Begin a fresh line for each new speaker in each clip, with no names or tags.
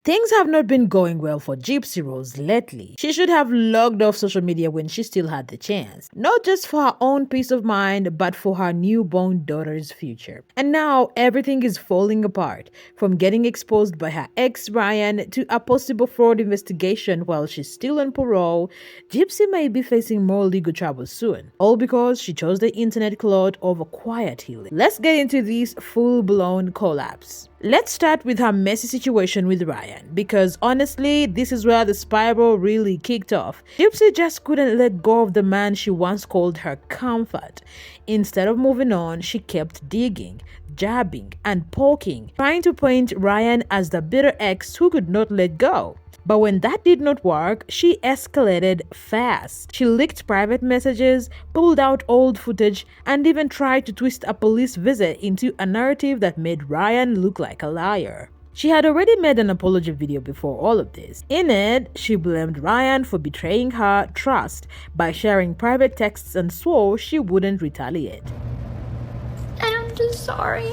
Things have not been going well for Gypsy Rose lately. She should have logged off social media when she still had the chance. Not just for her own peace of mind, but for her newborn daughter's future. And now everything is falling apart. From getting exposed by her ex Ryan to a possible fraud investigation while she's still on parole, Gypsy may be facing more legal trouble soon. All because she chose the internet clout over quiet healing. Let's get into this full-blown collapse. Let's start with her messy situation with Ryan, because honestly, this is where the spiral really kicked off. Gypsy just couldn't let go of the man she once called her comfort. Instead of moving on, she kept digging, jabbing, and poking, trying to paint Ryan as the bitter ex who could not let go. But when that did not work, she escalated fast. She leaked private messages, pulled out old footage, and even tried to twist a police visit into a narrative that made Ryan look like a liar. She had already made an apology video before all of this. In it, she blamed Ryan for betraying her trust by sharing private texts and swore she wouldn't retaliate.
And I'm just sorry.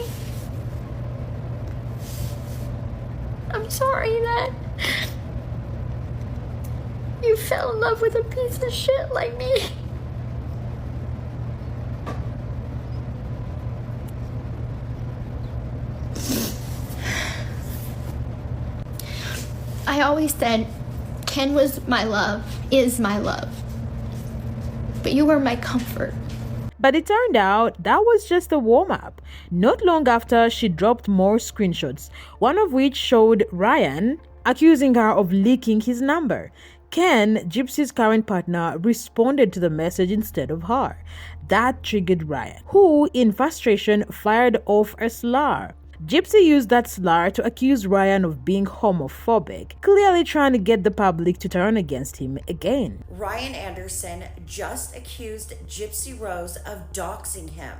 I'm sorry that you fell in love with a piece of shit like me. I always said Ken was my love, is my love. But you were my comfort.
But it turned out that was just a warm-up. Not long after, she dropped more screenshots, one of which showed Ryan accusing her of leaking his number. Ken, Gypsy's current partner, responded to the message instead of her. That triggered Ryan, who, in frustration, fired off a slur. Gypsy used that slur to accuse Ryan of being homophobic, clearly trying to get the public to turn against him again.
Ryan Anderson just accused Gypsy Rose of doxing him.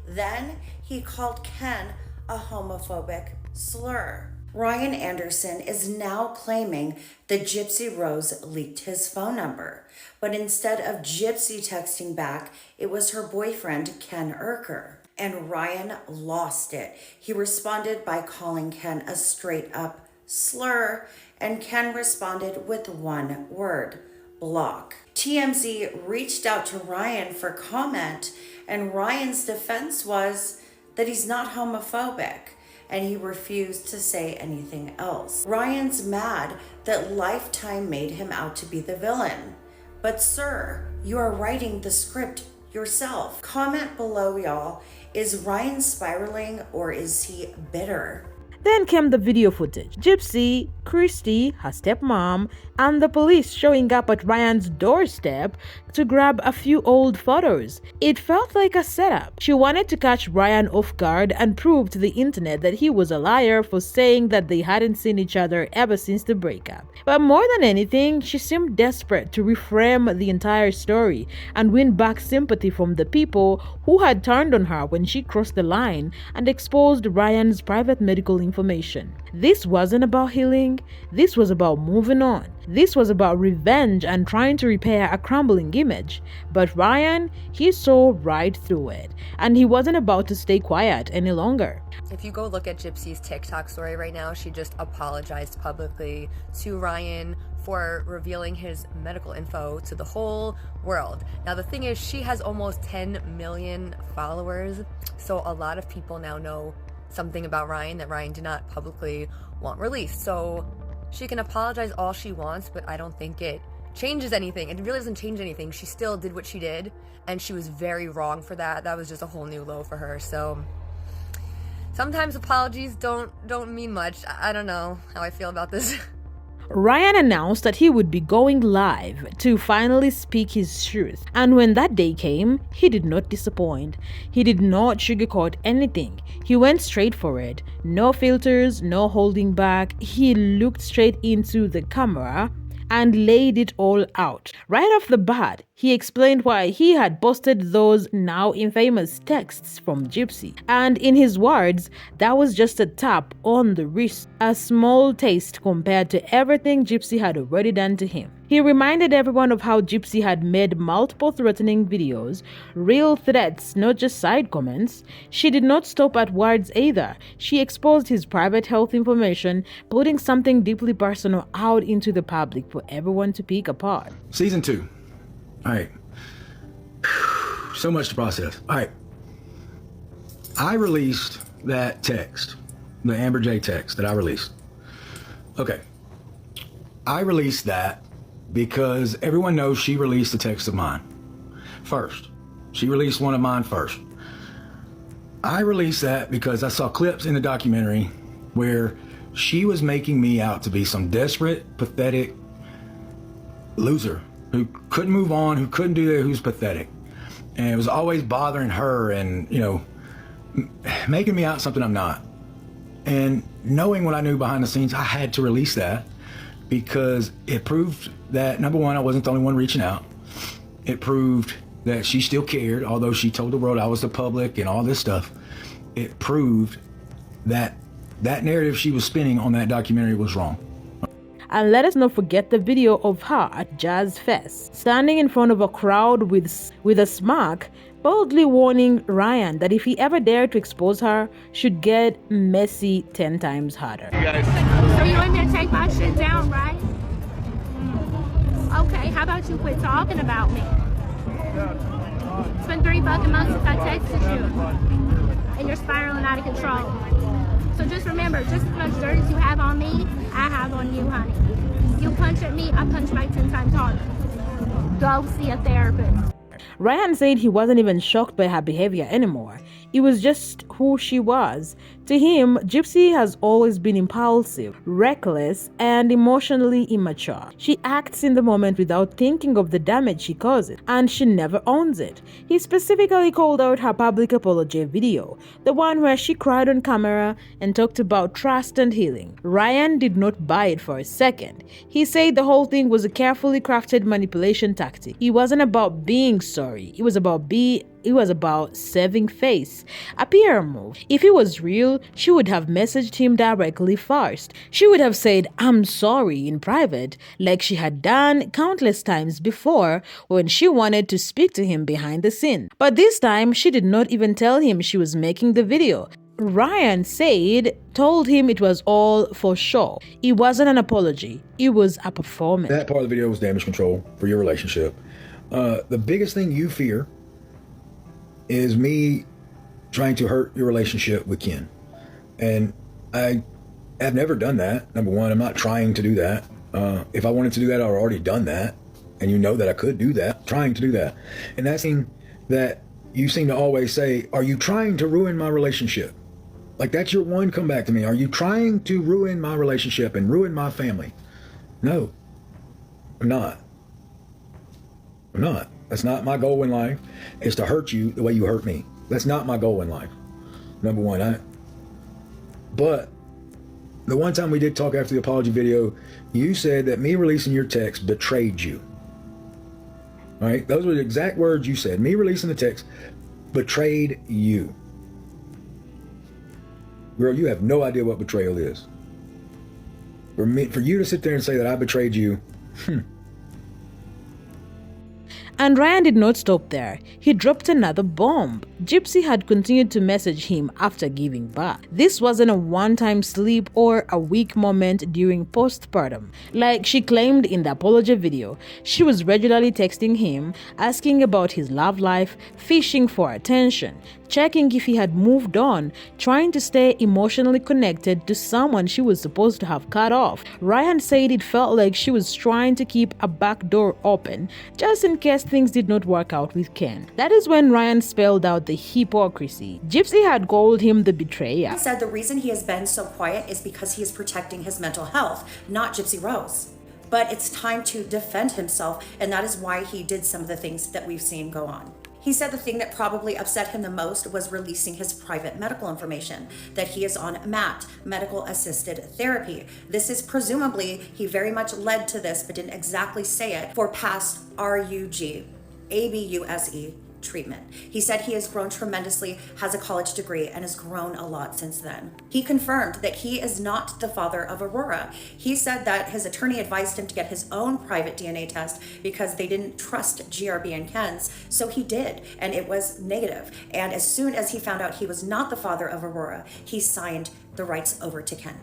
Then he called Ken a homophobic slur. Ryan Anderson is now claiming that Gypsy Rose leaked his phone number. But instead of Gypsy texting back, it was her boyfriend, Ken Urker. And Ryan lost it. He responded by calling Ken a straight up slur, and Ken responded with one word: block. TMZ reached out to Ryan for comment, and Ryan's defense was that he's not homophobic, and he refused to say anything else. Ryan's mad that Lifetime made him out to be the villain. But sir, you are writing the script yourself. Comment below, y'all. Is Ryan spiraling, or is he bitter?
Then came the video footage. Gypsy, Christy, her stepmom, and the police showing up at Ryan's doorstep to grab a few old photos. It felt like a setup. She wanted to catch Ryan off guard and prove to the internet that he was a liar for saying that they hadn't seen each other ever since the breakup. But more than anything, she seemed desperate to reframe the entire story and win back sympathy from the people who had turned on her when she crossed the line and exposed Ryan's private medical information. This wasn't about healing. This was about moving on. This was about revenge and trying to repair a crumbling image. But Ryan, he saw right through it, and he wasn't about to stay quiet any longer.
If you go look at Gypsy's TikTok story right now, she just apologized publicly to Ryan for revealing his medical info to the whole world. Now the thing is, she has almost 10 million followers, so a lot of people now know something about Ryan that Ryan did not publicly want released. So she can apologize all she wants, but I don't think it changes anything. It really doesn't change anything. She still did what she did, and she was very wrong for that. That was just a whole new low for her. So sometimes apologies don't mean much. I don't know how I feel about this.
Ryan announced that he would be going live to finally speak his truth. And when that day came, he did not disappoint. He did not sugarcoat anything. He went straight for it. No filters, no holding back. He looked straight into the camera and laid it all out. Right off the bat, He explained why he had posted those now infamous texts from Gypsy. And in his words, that was just a tap on the wrist, a small taste compared to everything Gypsy had already done to him. He reminded everyone of how Gypsy had made multiple threatening videos, real threats, not just side comments. She did not stop at words either. She exposed his private health information, putting something deeply personal out into the public for everyone to pick apart.
Season 2. All right. So much to process. All right. I released that text, the Amber J text that I released. Okay. I released that because everyone knows she released a text of mine first. She released one of mine first. I released that because I saw clips in the documentary where she was making me out to be some desperate, pathetic loser who couldn't move on, who couldn't do that, who's pathetic. And it was always bothering her and, making me out something I'm not. And knowing what I knew behind the scenes, I had to release that because it proved that, number one, I wasn't the only one reaching out. It proved that she still cared, although she told the world I was the public and all this stuff. It proved that that narrative she was spinning on that documentary was wrong.
And let us not forget the video of her at Jazz Fest, standing in front of a crowd with a smirk, boldly warning Ryan that if he ever dared to expose her, should get messy 10 times harder.
So you want me to take my shit down, right? Okay, how about you quit talking about me? It's been 3 fucking months since I texted you, and you're spiraling out of control. So just remember, just as much dirt as you have on me, I have on you, honey. You punch at me, I punch back 10 times harder. Go see a therapist.
Ryan said he wasn't even shocked by her behavior anymore. It was just who she was. To him, Gypsy has always been impulsive, reckless, and emotionally immature. She acts in the moment without thinking of the damage she causes, and she never owns it. He specifically called out her public apology video, the one where she cried on camera and talked about trust and healing. Ryan did not buy it for a second. He said the whole thing was a carefully crafted manipulation tactic. It wasn't about being sorry. It was about saving face, a PR move. If it was real, she would have messaged him directly first. She would have said, "I'm sorry" in private, like she had done countless times before when she wanted to speak to him behind the scene. But this time, she did not even tell him she was making the video. Ryan told him it was all for show. It wasn't an apology. It was a performance.
That part of the video was damage control for your relationship. The biggest thing you fear is me trying to hurt your relationship with Ken. And I have never done that. Number one, I'm not trying to do that. If I wanted to do that, I've already done that. And you know that I could do that, trying to do that. And that's thing that you seem to always say, are you trying to ruin my relationship? Like that's your one comeback to me. Are you trying to ruin my relationship and ruin my family? No, I'm not. I'm not. That's not my goal in life, is to hurt you the way you hurt me. That's not my goal in life. Number one. But the one time we did talk after the apology video, you said that me releasing your text betrayed you. All right? Those were the exact words you said. Me releasing the text betrayed you. Girl, you have no idea what betrayal is. For you to sit there and say that I betrayed you,
And Ryan did not stop there. He dropped another bomb. Gypsy had continued to message him after giving birth. This wasn't a one-time slip or a weak moment during postpartum. Like she claimed in the apology video, she was regularly texting him, asking about his love life, fishing for attention, checking if he had moved on, trying to stay emotionally connected to someone she was supposed to have cut off. Ryan said it felt like she was trying to keep a back door open, just in case things did not work out with Ken. That is when Ryan spelled out the hypocrisy. Gypsy had called him the betrayer.
He said the reason he has been so quiet is because he is protecting his mental health, not Gypsy Rose. But it's time to defend himself, and that is why he did some of the things that we've seen go on. He said the thing that probably upset him the most was releasing his private medical information, that he is on MAT, medical assisted therapy. This is presumably, he very much led to this, but didn't exactly say it, for past RUG. ABUSE treatment. He said he has grown tremendously, has a college degree, and has grown a lot since then. He confirmed that he is not the father of Aurora. He said that his attorney advised him to get his own private DNA test because they didn't trust GRB and Ken's, so he did, and it was negative. And as soon as he found out he was not the father of Aurora, he signed the rights over to Ken.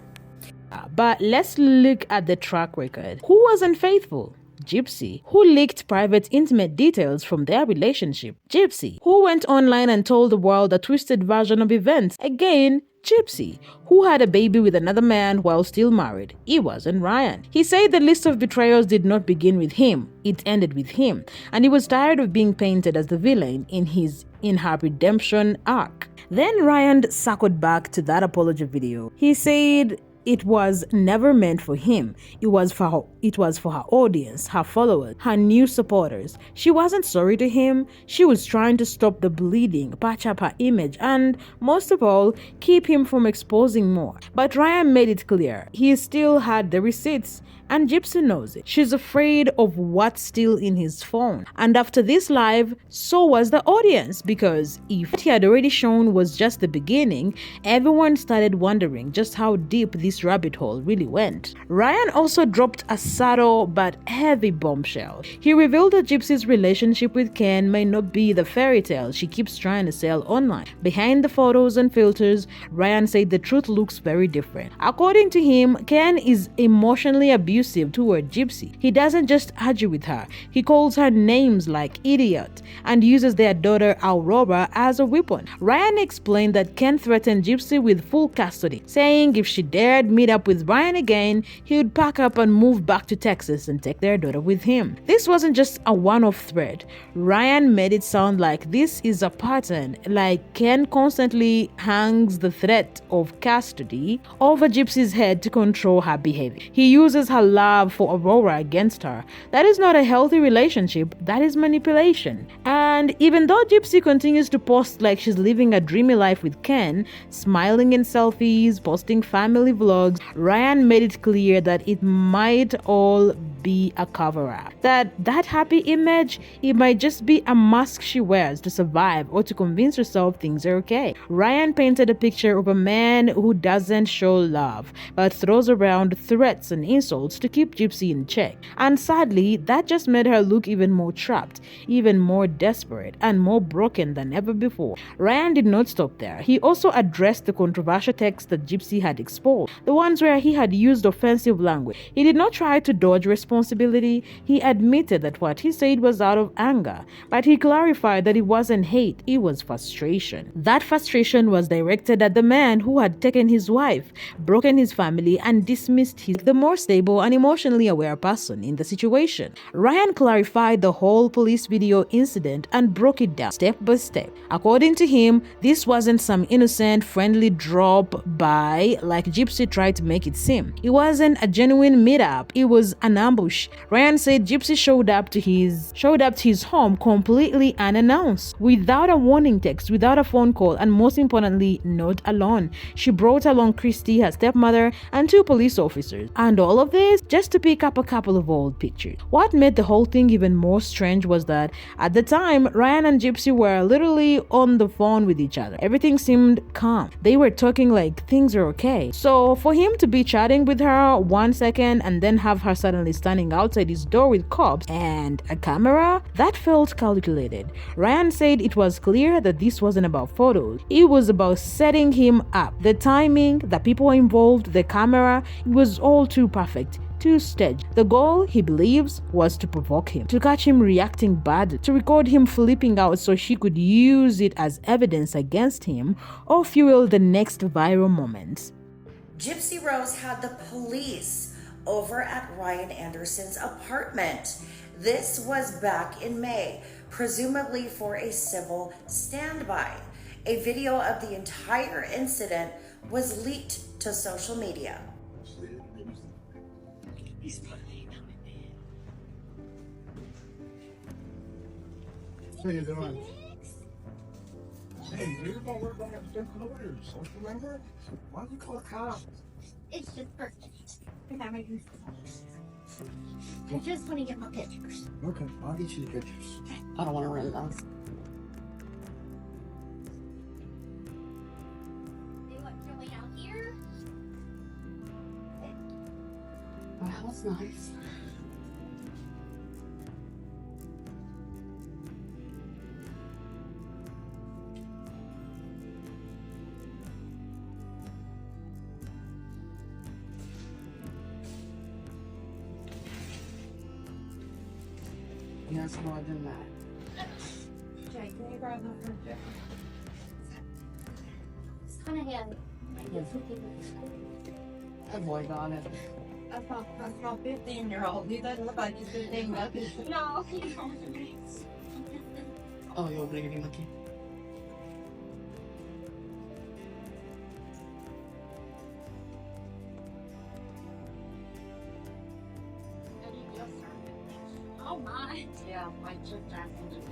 But let's look at the track record. Who was unfaithful? Gypsy, who leaked private intimate details from their relationship. Gypsy, who went online and told the world a twisted version of events. Again, Gypsy, who had a baby with another man while still married. It wasn't Ryan. He said the list of betrayals did not begin with him, it ended with him, and he was tired of being painted as the villain in her redemption arc. Then Ryan circled back to that apology video. He said it was never meant for him. It was for her audience, her followers, her new supporters. She wasn't sorry to him. She was trying to stop the bleeding, patch up her image, and most of all, keep him from exposing more. But Ryan made it clear he still had the receipts, and Gypsy knows it. She's afraid of what's still in his phone. And after this live, so was the audience, because if what he had already shown was just the beginning, everyone started wondering just how deep this rabbit hole really went. Ryan also dropped a subtle but heavy bombshell. He revealed that Gypsy's relationship with Ken may not be the fairy tale she keeps trying to sell online. Behind the photos and filters, Ryan said the truth looks very different. According to him, Ken is emotionally abusive toward Gypsy. He doesn't just argue with her, he calls her names like idiot and uses their daughter Aurora as a weapon. Ryan explained that Ken threatened Gypsy with full custody, saying if she dared meet up with Ryan again, he would pack up and move back to Texas and take their daughter with him. This wasn't just a one-off threat. Ryan made it sound like this is a pattern, like Ken constantly hangs the threat of custody over Gypsy's head to control her behavior. He uses her love for Aurora against her. That is not a healthy relationship, that is manipulation. And even though Gypsy continues to post like she's living a dreamy life with Ken, smiling in selfies, posting family vlogs, Ryan made it clear that it might all be a cover-up. That happy image, it might just be a mask she wears to survive or to convince herself things are okay. Ryan painted a picture of a man who doesn't show love, but throws around threats and insults to keep Gypsy in check. And sadly, that just made her look even more trapped, even more desperate, and more broken than ever before. Ryan did not stop there. He also addressed the controversial texts that Gypsy had exposed, the ones where he had used offensive language. He did not try to dodge responsibility. He admitted that what he said was out of anger, but he clarified that it wasn't hate, it was frustration. That frustration was directed at the man who had taken his wife, broken his family, and dismissed his the more stable and emotionally aware person in the situation. Ryan clarified the whole police video incident and broke it down step by step. According to him, this wasn't some innocent, friendly drop by like Gypsy tried to make it seem. It wasn't a genuine meetup, it was an ambush. Ryan said Gypsy showed up to his home completely unannounced, without a warning text, without a phone call, and most importantly, not alone. She brought along Christy, her stepmother, and 2 police officers. And all of this just to pick up a couple of old pictures. What made the whole thing even more strange was that at the time, Ryan and Gypsy were literally on the phone with each other. Everything seemed calm. They were talking like things are okay. So for him to be chatting with her 1 second and then have her suddenly standing outside his door with cops and a camera, that felt calculated. Ryan said it was clear that this wasn't about photos. It was about setting him up. The timing, the people involved, the camera, it was all too perfect. Too staged. The goal, he believes, was to provoke him, to catch him reacting bad, to record him flipping out so she could use it as evidence against him or fuel the next viral moment.
Gypsy Rose had the police over at Ryan Anderson's apartment. This was back in May, presumably for a civil standby. A video of the entire incident was leaked to social media.
How you doing? Hey, you're gonna work on that different lawyers, don't you remember? Why don't you call the cops?
It's just birthday. I just want to get my pictures.
Okay, I'll get you the pictures.
I don't want to run those.
They want your way out here.
Wow, that's nice. Yes, more than that.
Jay, can you grab my picture? It's kind of heavy. Yes.
That boy got it.
That's not 15-year-old. He doesn't look like he's 15, but no, he don't.
Oh, you're bigger looking.
Oh my.
Yeah, I just happened.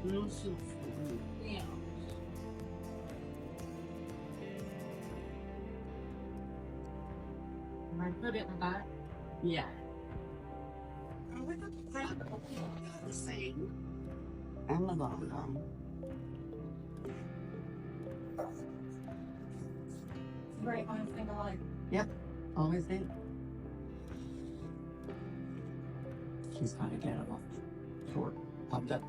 No soup.
Yeah.
I put it in the back. Yeah. The same. And the bottom.
Great minds think alike.
Yep. Always did. She's kind of getting off short. Popped up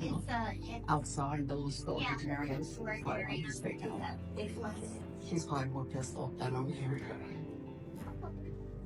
outside those storage areas. Probably just stay down. She's probably more pissed off than I'm here.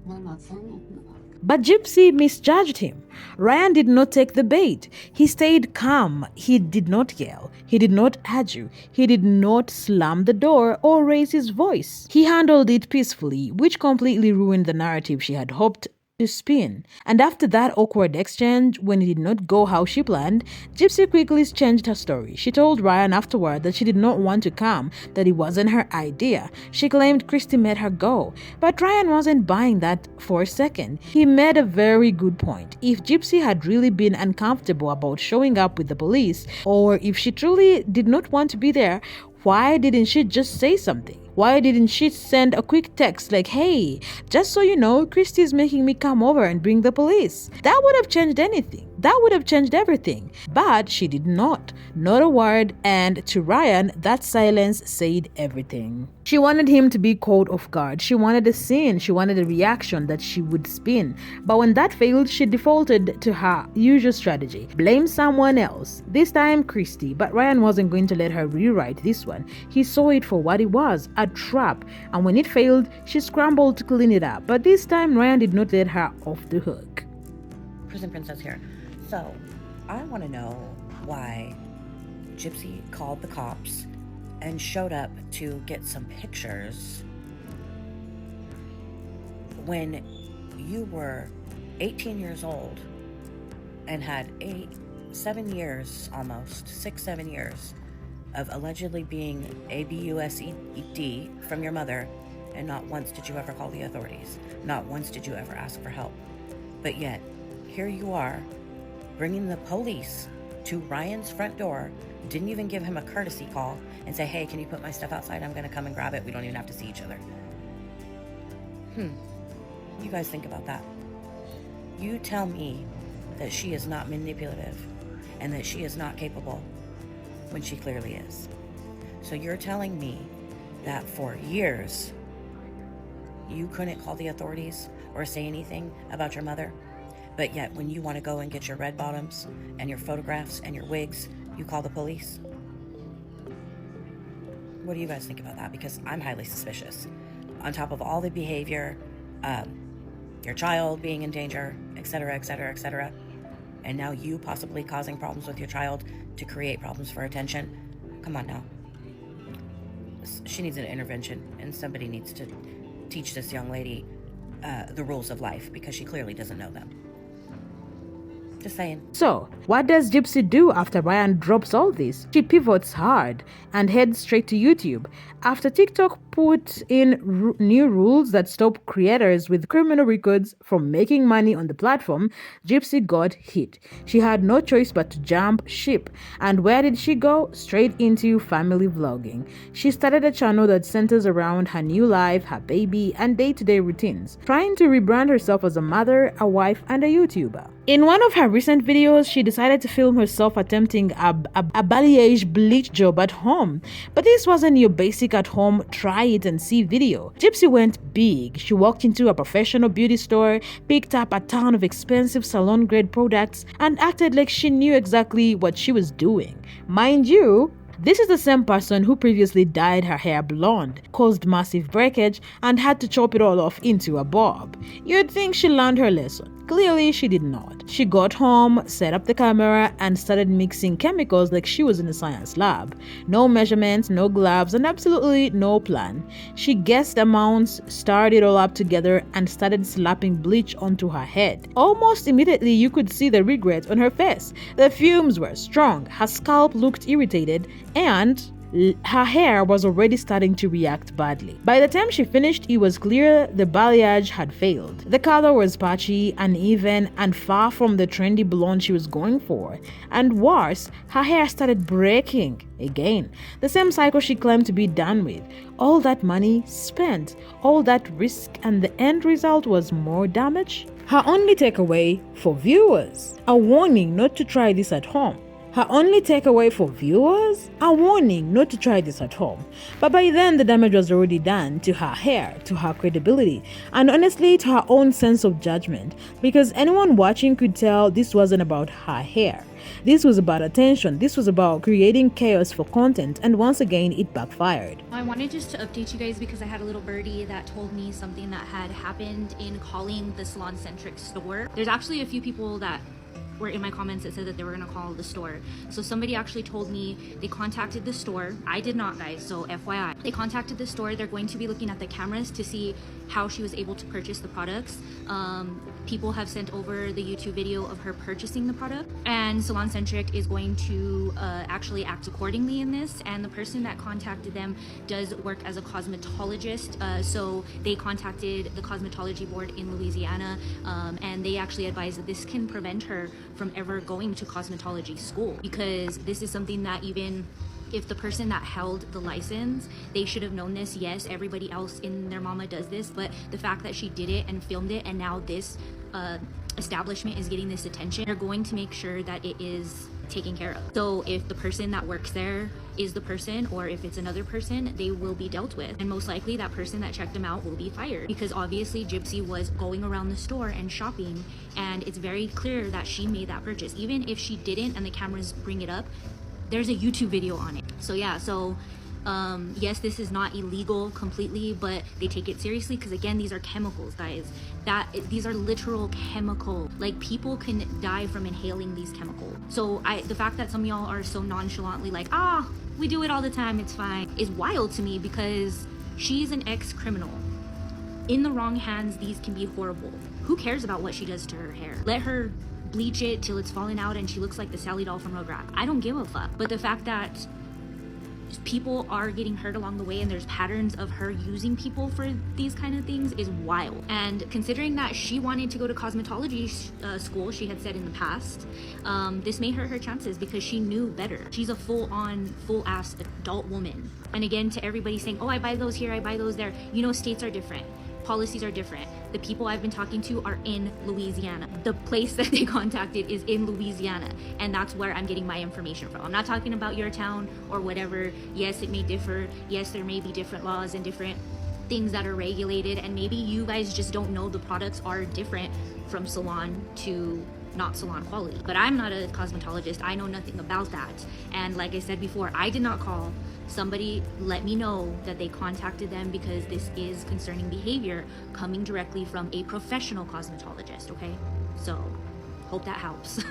I'm not saying that.
But Gypsy misjudged him. Ryan did not take the bait. He stayed calm. He did not yell. He did not argue. He did not slam the door or raise his voice. He handled it peacefully, which completely ruined the narrative she had hoped to spin. And after that awkward exchange, when it did not go how she planned, Gypsy quickly changed her story. She told Ryan afterward that she did not want to come, that it wasn't her idea. She claimed Christy made her go. But Ryan wasn't buying that for a second. He made a very good point. If Gypsy had really been uncomfortable about showing up with the police, or if she truly did not want to be there, why didn't she just say something? Why didn't she send a quick text like, hey, just so you know, Christy's making me come over and bring the police? That would have changed anything. That would have changed everything. But she did not. Not a word. And to Ryan, that silence said everything. She wanted him to be caught off guard. She wanted a scene. She wanted a reaction that she would spin. But when that failed, she defaulted to her usual strategy. Blame someone else. This time, Christy. But Ryan wasn't going to let her rewrite this one. He saw it for what it was, a trap. And when it failed, she scrambled to clean it up. But this time, Ryan did not let her off the hook.
Prison Princess here. So, I want to know why Gypsy called the cops and showed up to get some pictures when you were 18 years old and had 7 years almost, 6-7 years of allegedly being abused from your mother, and not once did you ever call the authorities. Not once did you ever ask for help. But yet, here you are, bringing the police to Ryan's front door, didn't even give him a courtesy call and say, hey, can you put my stuff outside? I'm gonna come and grab it. We don't even have to see each other. You guys think about that. You tell me that she is not manipulative and that she is not capable when she clearly is. So you're telling me that for years you couldn't call the authorities or say anything about your mother, but yet when you want to go and get your red bottoms and your photographs and your wigs, you call the police? What do you guys think about that? Because I'm highly suspicious. On top of all the behavior, your child being in danger, etc., etc., etc., and now you possibly causing problems with your child to create problems for attention. Come on now. She needs an intervention, and somebody needs to teach this young lady the rules of life, because she clearly doesn't know them. Just saying.
So, what does Gypsy do after Ryan drops all this? She pivots hard and heads straight to YouTube. After TikTok put in new rules that stop creators with criminal records from making money on the platform, Gypsy got hit. She had no choice but to jump ship. And where did she go? Straight into family vlogging. She started a channel that centers around her new life, her baby, and day-to-day routines, trying to rebrand herself as a mother, a wife, and a YouTuber. In one of her recent videos, she decided to film herself attempting a balayage bleach job at home. But this wasn't your basic at home, try it and see video. Gypsy went big. She walked into a professional beauty store, picked up a ton of expensive salon grade products, and acted like she knew exactly what she was doing. Mind you, this is the same person who previously dyed her hair blonde, caused massive breakage, and had to chop it all off into a bob. You'd think she learned her lesson. Clearly, she did not. She got home, set up the camera, and started mixing chemicals like she was in a science lab. No measurements, no gloves, and absolutely no plan. She guessed amounts, stirred it all up together, and started slapping bleach onto her head. Almost immediately, you could see the regret on her face. The fumes were strong, her scalp looked irritated, and her hair was already starting to react badly. By the time she finished, it was clear the balayage had failed. The color was patchy, uneven, and far from the trendy blonde she was going for. And worse, her hair started breaking again. The same cycle she claimed to be done with. All that money spent, all that risk, and the end result was more damage. Her only takeaway for viewers: a warning not to try this at home. Her only takeaway for viewers? A warning not to try this at home. But by then, the damage was already done to her hair, to her credibility, and honestly to her own sense of judgment, because anyone watching could tell this wasn't about her hair. This was about attention. This was about creating chaos for content, and once again, it backfired.
I wanted just to update you guys because I had a little birdie that told me something that had happened in calling the salon-centric store. There's actually a few people that were in my comments that said that they were gonna call the store. So somebody actually told me they contacted the store. I did not, guys, so FYI. They contacted the store. They're going to be looking at the cameras to see how she was able to purchase the products. People have sent over the YouTube video of her purchasing the product, and Salon Centric is going to actually act accordingly in this. And the person that contacted them does work as a cosmetologist, so they contacted the cosmetology board in Louisiana, and they actually advised that this can prevent her from ever going to cosmetology school, because this is something that even if the person that held the license, they should have known this. Yes, everybody else in their mama does this, but the fact that she did it and filmed it, and now this establishment is getting this attention, they're going to make sure that it is taken care of. So if the person that works there is the person, or if it's another person, they will be dealt with, and most likely that person that checked them out will be fired, because obviously Gypsy was going around the store and shopping, and it's very clear that she made that purchase. Even if she didn't and the cameras bring it up, there's a YouTube video on it. So yeah, so yes, this is not illegal completely, but they take it seriously, because again, these are chemicals, guys. These are literal chemicals. Like, people can die from inhaling these chemicals. So the fact that some of y'all are so nonchalantly like, we do it all the time, it's fine, is wild to me, because she's an ex-criminal. In the wrong hands, these can be horrible. Who cares about what she does to her hair? Let her bleach it till it's falling out and she looks like the Sally doll from Rugrats. I don't give a fuck. But the fact that people are getting hurt along the way, and there's patterns of her using people for these kind of things, is wild. And considering that she wanted to go to cosmetology school, she had said in the past, this may hurt her chances, because she knew better. She's a full-ass adult woman. And again, to everybody saying, I buy those here, I buy those there, states are different. Policies are different. The people I've been talking to are in Louisiana. The place that they contacted is in Louisiana, and that's where I'm getting my information from. I'm not talking about your town or whatever. Yes, it may differ. Yes, there may be different laws and different things that are regulated, and maybe you guys just don't know the products are different from salon to not salon quality. But I'm not a cosmetologist. I know nothing about that. And like I said before, I did not call. Somebody let me know that they contacted them, because this is concerning behavior coming directly from a professional cosmetologist, okay? So, hope that helps.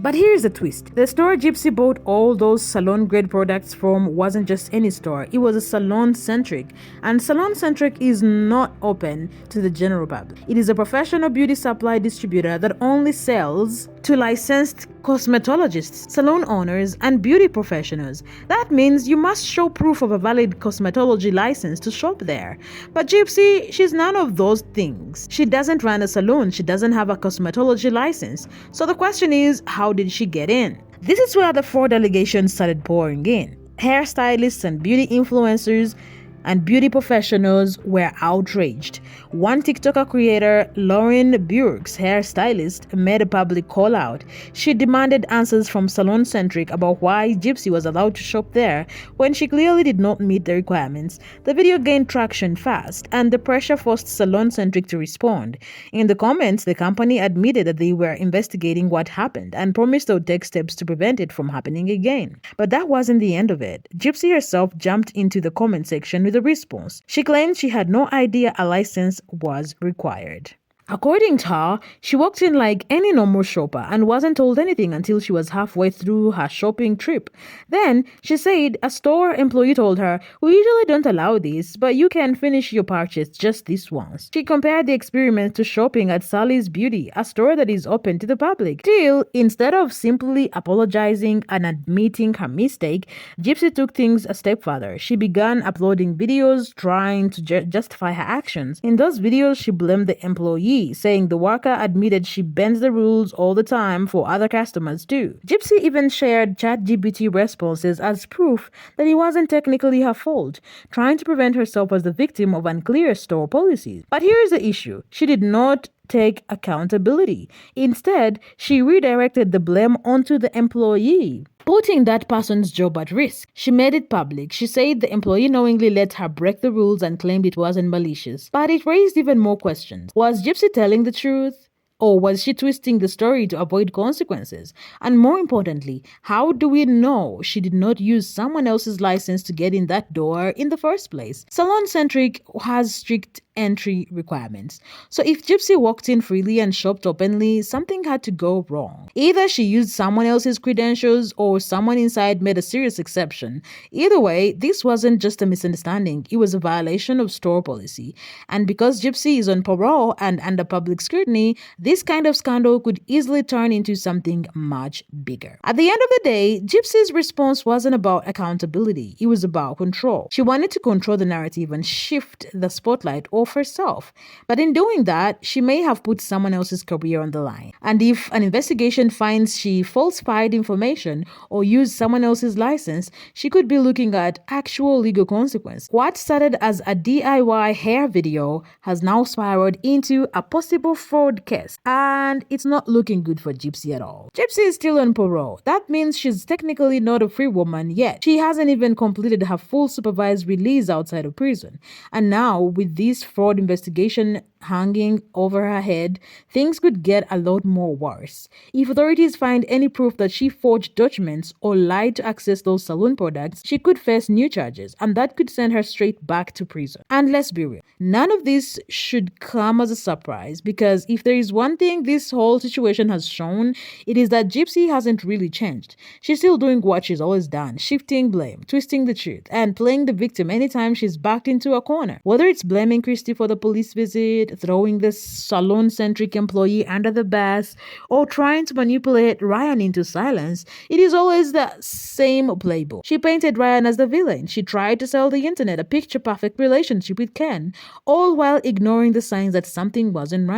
But here's the twist. The store Gypsy bought all those salon-grade products from wasn't just any store. It was a salon-centric. And salon-centric is not open to the general public. It is a professional beauty supply distributor that only sells to licensed cosmetologists, salon owners, and beauty professionals. That means you must show proof of a valid cosmetology license to shop there. But Gypsy, she's none of those things. She doesn't run a salon. She doesn't have a cosmetology license. So the question is, how did she get in? This is where the fraud allegations started pouring in. Hairstylists and beauty influencers and beauty professionals were outraged. One TikToker creator, Lauren Burke's hairstylist, made a public call out. She demanded answers from Salon Centric about why Gypsy was allowed to shop there when she clearly did not meet the requirements. The video gained traction fast, and the pressure forced Salon Centric to respond. In the comments, the company admitted that they were investigating what happened and promised they would take steps to prevent it from happening again. But that wasn't the end of it. Gypsy herself jumped into the comment section with a response. She claimed she had no idea a license was required. According to her, she walked in like any normal shopper and wasn't told anything until she was halfway through her shopping trip. Then, she said a store employee told her, "We usually don't allow this, but you can finish your purchase just this once." She compared the experiment to shopping at Sally's Beauty, a store that is open to the public. Still, instead of simply apologizing and admitting her mistake, Gypsy took things a step further. She began uploading videos trying to justify her actions. In those videos, she blamed the employee, saying the worker admitted she bends the rules all the time for other customers too. Gypsy even shared ChatGPT responses as proof that it wasn't technically her fault, trying to prevent herself as the victim of unclear store policies. But here's the issue. She did not take accountability. Instead, she redirected the blame onto the employee, putting that person's job at risk. She made it public. She said the employee knowingly let her break the rules and claimed it wasn't malicious. But it raised even more questions. Was Gypsy telling the truth? Or was she twisting the story to avoid consequences? And more importantly, how do we know she did not use someone else's license to get in that door in the first place? Salon Centric has strict entry requirements. So if Gypsy walked in freely and shopped openly, something had to go wrong. Either she used someone else's credentials or someone inside made a serious exception. Either way, this wasn't just a misunderstanding. It was a violation of store policy. And because Gypsy is on parole and under public scrutiny, this kind of scandal could easily turn into something much bigger. At the end of the day, Gypsy's response wasn't about accountability. It was about control. She wanted to control the narrative and shift the spotlight off herself. But in doing that, she may have put someone else's career on the line. And if an investigation finds she falsified information or used someone else's license, she could be looking at actual legal consequence. What started as a DIY hair video has now spiraled into a possible fraud case. And it's not looking good for Gypsy at all. Gypsy is still on parole. That means she's technically not a free woman yet. She hasn't even completed her full supervised release outside of prison. And now, with this fraud investigation hanging over her head, things could get a lot more worse. If authorities find any proof that she forged documents or lied to access those salon products, she could face new charges, and that could send her straight back to prison. And let's be real, none of this should come as a surprise, because if there is one thing this whole situation has shown, it is that Gypsy hasn't really changed. She's still doing what she's always done, shifting blame, twisting the truth, and playing the victim anytime she's backed into a corner. Whether it's blaming Christy for the police visit, throwing this salon-centric employee under the bus, or trying to manipulate Ryan into silence, it is always the same playbook. She painted Ryan as the villain. She tried to sell the internet a picture-perfect relationship with Ken, all while ignoring the signs that something wasn't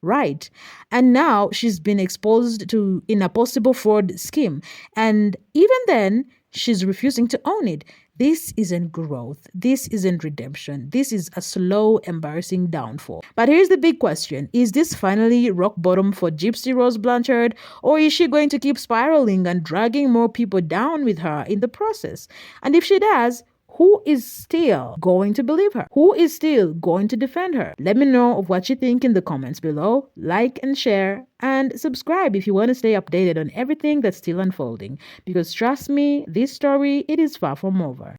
right. And now she's been exposed to in a possible fraud scheme. And even then, she's refusing to own it. This isn't growth. This isn't redemption. This is a slow, embarrassing downfall. But here's the big question. Is this finally rock bottom for Gypsy Rose Blanchard? Or is she going to keep spiraling and dragging more people down with her in the process? And if she does, who is still going to believe her? Who is still going to defend her? Let me know of what you think in the comments below. Like and share and subscribe if you want to stay updated on everything that's still unfolding. Because trust me, this story, it is far from over.